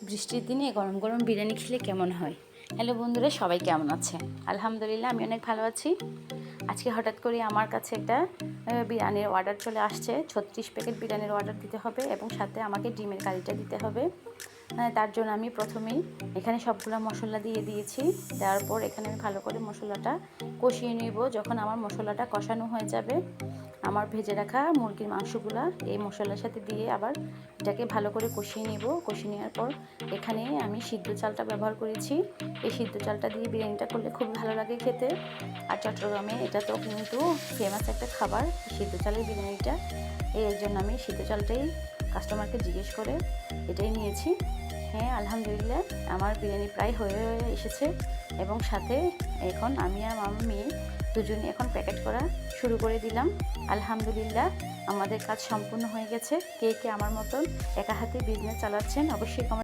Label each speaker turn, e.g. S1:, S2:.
S1: বৃষ্টির দিনে গরম গরম বিরিয়ানি খেলে কেমন হয়? হ্যালো বন্ধুরা, সবাই কেমন আছে? আলহামদুলিল্লাহ, আমি অনেক ভালো আছি। আজকে হঠাৎ করে আমার কাছে একটা বিরিয়ানির অর্ডার চলে আসছে। 36 প্যাকেট বিরিয়ানির অর্ডার দিতে হবে এবং সাথে আমাকে ডিমের কারিটা দিতে হবে। তার জন্য আমি প্রথমেই এখানে সবগুলো মশলা দিয়ে দিয়েছি। দেওয়ার পর এখানে আমি ভালো করে মশলাটা কষিয়ে নেব। যখন আমার মশলাটা কষানো হয়ে যাবে, আমার ভেজে রাখা মুরগির মাংসগুলা এই মশলার সাথে দিয়ে আবার এটাকে ভালো করে কষিয়ে নেব। কষিয়ে নেওয়ার পর এখানে আমি সিদ্ধ চালটা ব্যবহার করেছি। এই সিদ্ধ চালটা দিয়ে বিরিয়ানিটা করলে খুব ভালো লাগে খেতে। আর চট্টগ্রামে এটা তো কিন্তু ফেমাস একটা খাবার, সিদ্ধ চালের বিরিয়ানিটা। এর জন্য আমি সিদ্ধ চালটাই কাস্টমারকে জিজ্ঞেস করে এটাই নিয়েছি। হ্যাঁ, আলহামদুলিল্লাহ, আমার বিরিয়ানি প্রায় হয়ে এসেছে এবং সাথে এখন আমি আর আমার মেয়ে দুজনে এখন প্যাকেট করা শুরু করে দিলাম। আলহামদুলিল্লাহ, আমাদের কাজ সম্পূর্ণ হয়ে গেছে। কে কে আমার মতন একা হাতে বিজনেস চালাচ্ছেন অবশ্যই কমেন্ট